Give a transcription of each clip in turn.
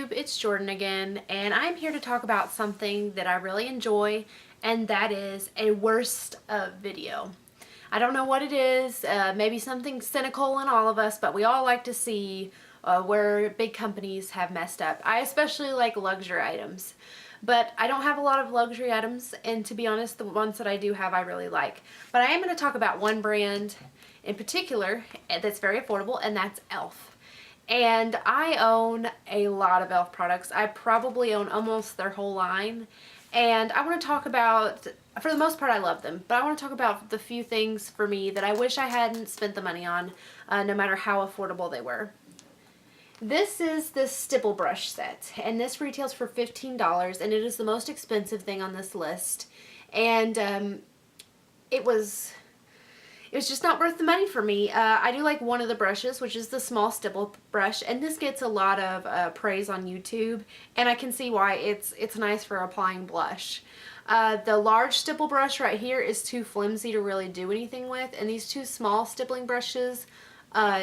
YouTube, it's Jordan again, and I'm here to talk about something that I really enjoy, and that is a worst of video. I don't know what it is, maybe something cynical in all of us, but we all like to see where big companies have messed up. I especially like luxury items, but I don't have a lot of luxury items, and to be honest, the ones that I do have I really like. But I am going to talk about one brand in particular that's very affordable, and that's e.l.f. And I own a lot of e.l.f. products. I probably own almost their whole line. And I want to talk about, for the most part I love them, but I want to talk about the few things for me that I wish I hadn't spent the money on, no matter how affordable they were. This is the stipple brush set, and this retails for $15, and it is the most expensive thing on this list. And it was just not worth the money for me. I do like one of the brushes, which is the small stipple brush, and this gets a lot of praise on YouTube, and I can see why. It's nice for applying blush. The large stipple brush right here is too flimsy to really do anything with, and these two small stippling brushes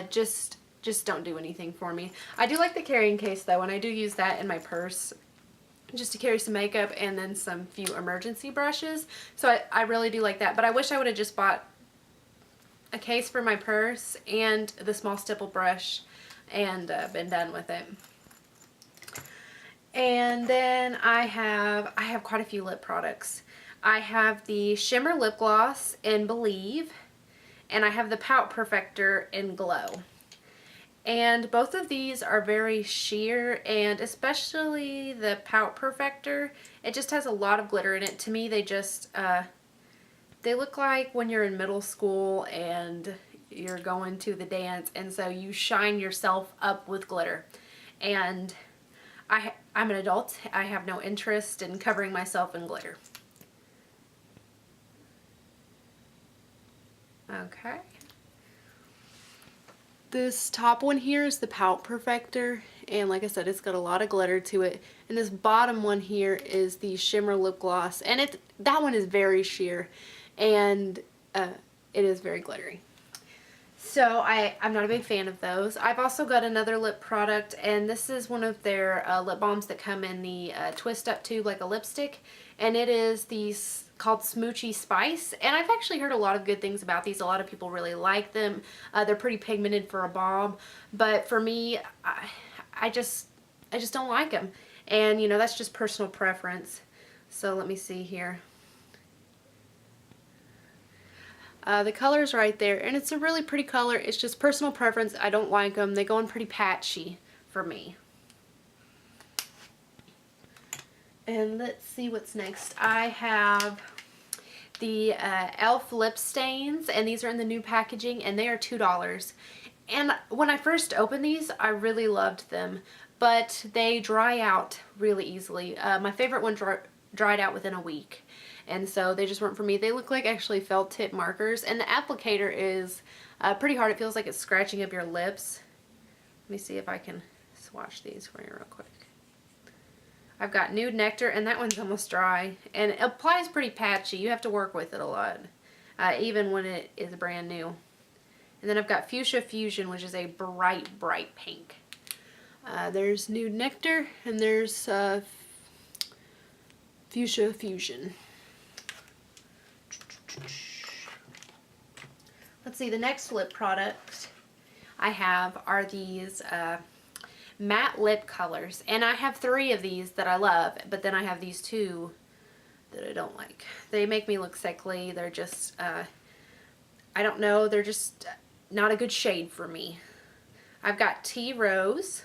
just don't do anything for me. I do like the carrying case though, and I do use that in my purse just to carry some makeup and then some few emergency brushes. So I really do like that, but I wish I would have just bought a case for my purse and the small stipple brush and been done with it. And then I have quite a few lip products. I have the shimmer lip gloss in Believe, and I have the Pout Perfector in Glow. And both of these are very sheer, and especially the Pout Perfector, it just has a lot of glitter in it. To me, they just they look like when you're in middle school and you're going to the dance, and so you shine yourself up with glitter. And I'm an adult. I have no interest in covering myself in glitter. Okay. This top one here is the Pout Perfector, and like I said, it's got a lot of glitter to it. And this bottom one here is the shimmer lip gloss, and that one is very sheer, and it is very glittery. So I'm not a big fan of those. I've also got another lip product, and this is one of their lip balms that come in the twist up tube like a lipstick, and it is called Smoochie Spice, and I've actually heard a lot of good things about these. A lot of people really like them. They're pretty pigmented for a balm, but for me, I just don't like them, and you know, that's just personal preference. So let me see here. The color's right there, and it's a really pretty color. It's just personal preference. I don't like them. They go on pretty patchy for me. And let's see what's next. I have the e.l.f. lip stains, and these are in the new packaging, and they are $2. And when I first opened these, I really loved them, but they dry out really easily. My favorite one dried out within a week, and so they just weren't for me. They look like actually felt tip markers, and the applicator is pretty hard. It feels like it's scratching up your lips. Let me see if I can swatch these for you real quick. I've got Nude Nectar, and that one's almost dry, and it applies pretty patchy. You have to work with it a lot, even when it is brand new. And then I've got Fuchsia Fusion, which is a bright pink. There's Nude Nectar, and there's Fuchsia Fusion. Let's see, the next lip product I have are these matte lip colors, and I have 3 of these that I love, but then I have these 2 that I don't like. They make me look sickly. They're just I don't know, they're just not a good shade for me. I've got Tea Rose,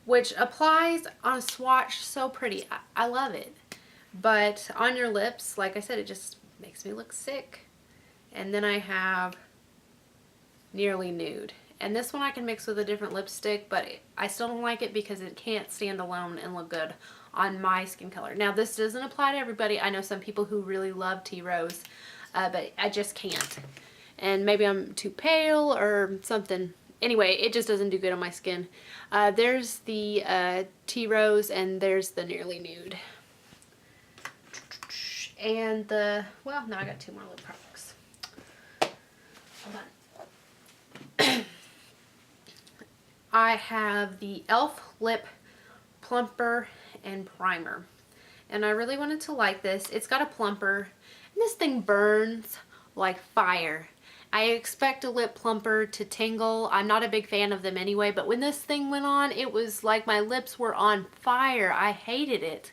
which applies on a swatch so pretty. I love it, but on your lips, like I said, it just makes me look sick. And then I have Nearly Nude, and this one I can mix with a different lipstick, but I still don't like it because it can't stand alone and look good on my skin color. Now, this doesn't apply to everybody. I know some people who really love Tea Rose, but I just can't. And maybe I'm too pale or something. Anyway, it just doesn't do good on my skin. There's the Tea Rose, and there's the Nearly Nude. And well, now I got 2 more lip products. Hold on. I have the e.l.f. Lip plumper and primer. And I really wanted to like this. It's got a plumper, and this thing burns like fire. I expect a lip plumper to tingle. I'm not a big fan of them anyway, but when this thing went on, it was like my lips were on fire. I hated it.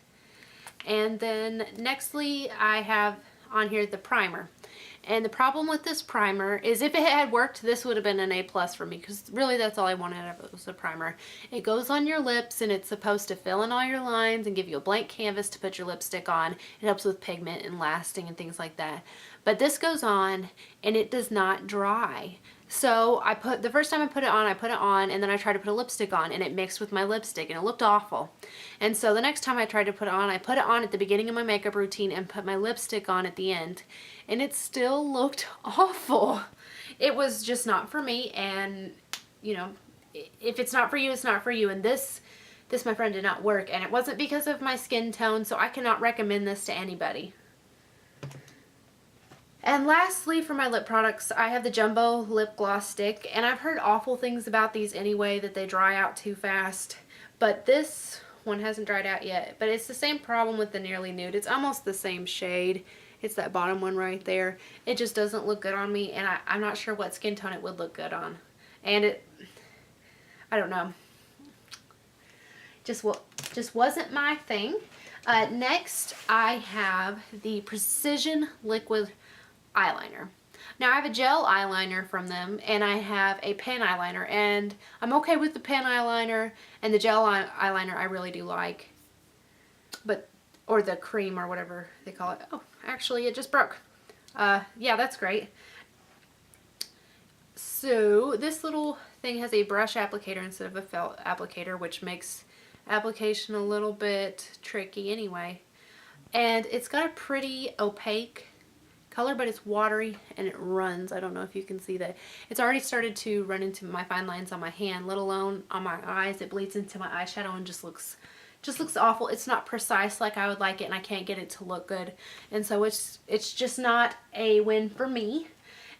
And then nextly, I have on here the primer. And the problem with this primer is if it had worked, this would have been an A+ for me, because really that's all I wanted out of it was a primer. It goes on your lips and it's supposed to fill in all your lines and give you a blank canvas to put your lipstick on. It helps with pigment and lasting and things like that. But this goes on and it does not dry. So the first time I put it on, and then I tried to put a lipstick on, and it mixed with my lipstick, and it looked awful. And so the next time I tried to put it on, I put it on at the beginning of my makeup routine and put my lipstick on at the end, and it still looked awful. It was just not for me, and you know, if it's not for you, it's not for you. And this, my friend, did not work, and it wasn't because of my skin tone, so I cannot recommend this to anybody. And lastly, for my lip products, I have the Jumbo Lip Gloss Stick, and I've heard awful things about these anyway, that they dry out too fast, but this one hasn't dried out yet. But it's the same problem with the Nearly Nude. It's almost the same shade. It's that bottom one right there. It just doesn't look good on me, and I'm not sure what skin tone it would look good on. And I don't know. Just wasn't my thing. Next, I have the Precision Liquid eyeliner. Now I have a gel eyeliner from them, and I have a pen eyeliner, and I'm okay with the pen eyeliner, and the gel eyeliner I really do like, or the cream or whatever they call it. Oh, actually it just broke. Yeah, that's great. So this little thing has a brush applicator instead of a felt applicator, which makes application a little bit tricky anyway. And it's got a pretty opaque color, but it's watery and it runs. I don't know if you can see that. It's already started to run into my fine lines on my hand, let alone on my eyes. It bleeds into my eyeshadow and just looks awful. It's not precise like I would like it, and I can't get it to look good. And so it's just not a win for me.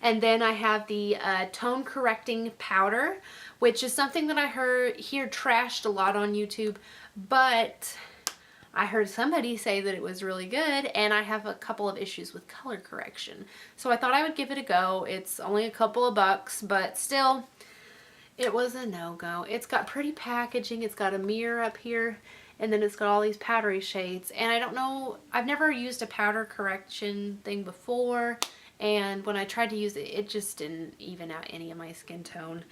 And then I have the tone correcting powder, which is something that I hear trashed a lot on YouTube, but I heard somebody say that it was really good, and I have a couple of issues with color correction. So I thought I would give it a go. It's only a couple of bucks, but still, it was a no-go. It's got pretty packaging. It's got a mirror up here, and then it's got all these powdery shades. And I don't know, I've never used a powder correction thing before, and when I tried to use it, it just didn't even out any of my skin tone.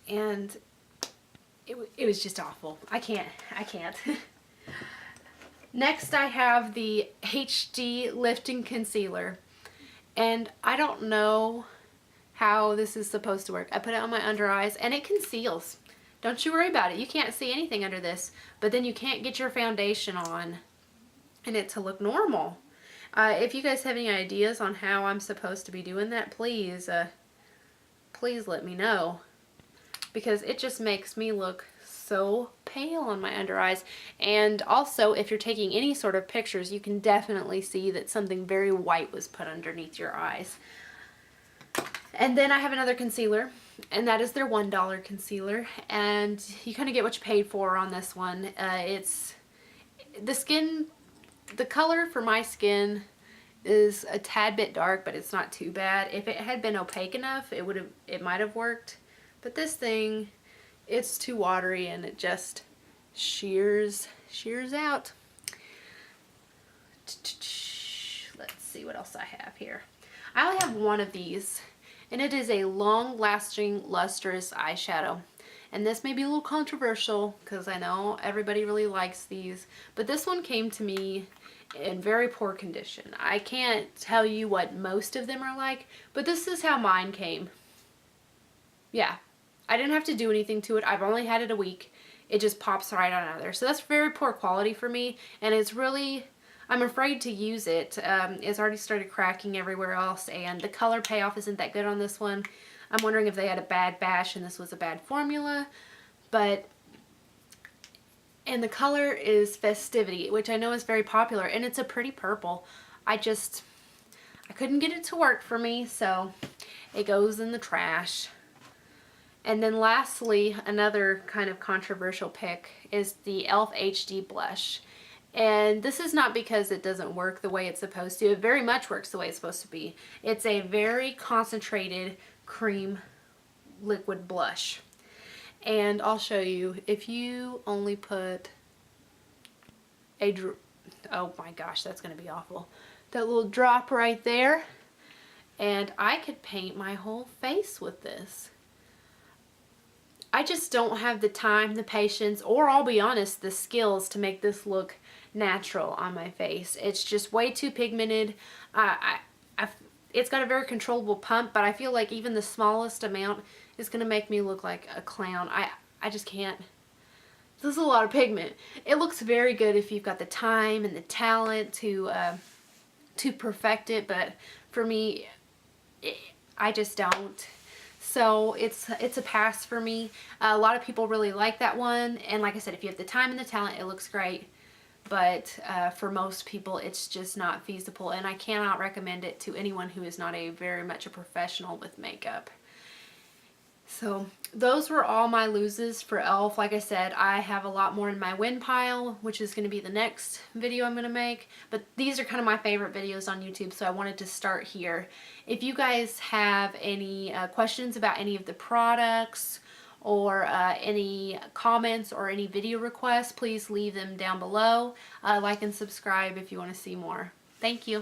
And it was just awful. I can't. Next, I have the HD Lifting Concealer, and I don't know how this is supposed to work. I put it on my under eyes, and it conceals. Don't you worry about it. You can't see anything under this, but then you can't get your foundation on and it to look normal. If you guys have any ideas on how I'm supposed to be doing that, please let me know, because it just makes me look so pale on my under eyes. And also, if you're taking any sort of pictures, you can definitely see that something very white was put underneath your eyes. And then I have another concealer, and that is their $1 concealer, and you kind of get what you paid for on this one. It's the color for my skin is a tad bit dark, but it's not too bad. If it had been opaque enough, it might have worked. But this thing, it's too watery, and it just shears out. Let's see what else I have here. I only have one of these, and it is a long-lasting lustrous eyeshadow. And this may be a little controversial because I know everybody really likes these, but this one came to me in very poor condition. I can't tell you what most of them are like, but this is how mine came. Yeah, I didn't have to do anything to it. I've only had it a week. It just pops right out of there. So that's very poor quality for me, and it's really, I'm afraid to use it. It's already started cracking everywhere else, and the color payoff isn't that good on this one. I'm wondering if they had a bad batch and this was a bad formula, and the color is Festivity, which I know is very popular, and it's a pretty purple. I couldn't get it to work for me, so it goes in the trash. And then lastly, another kind of controversial pick is the e.l.f. HD blush. And this is not because it doesn't work the way it's supposed to. It very much works the way it's supposed to be. It's a very concentrated cream liquid blush. And I'll show you, if you only put a oh my gosh, that's going to be awful. That little drop right there, and I could paint my whole face with this. I just don't have the time, the patience, or I'll be honest, the skills to make this look natural on my face. It's just way too pigmented. It's got a very controllable pump, but I feel like even the smallest amount is going to make me look like a clown. I just can't. This is a lot of pigment. It looks very good if you've got the time and the talent to perfect it, but for me, I just don't. So it's a pass for me. A lot of people really like that one, and like I said, if you have the time and the talent, it looks great. But for most people, it's just not feasible, and I cannot recommend it to anyone who is not very much a professional with makeup. So those were all my loses for e.l.f. Like I said, I have a lot more in my win pile, which is going to be the next video I'm going to make. But these are kind of my favorite videos on YouTube, so I wanted to start here. If you guys have any questions about any of the products, or any comments or any video requests, please leave them down below. Like and subscribe if you want to see more. Thank you.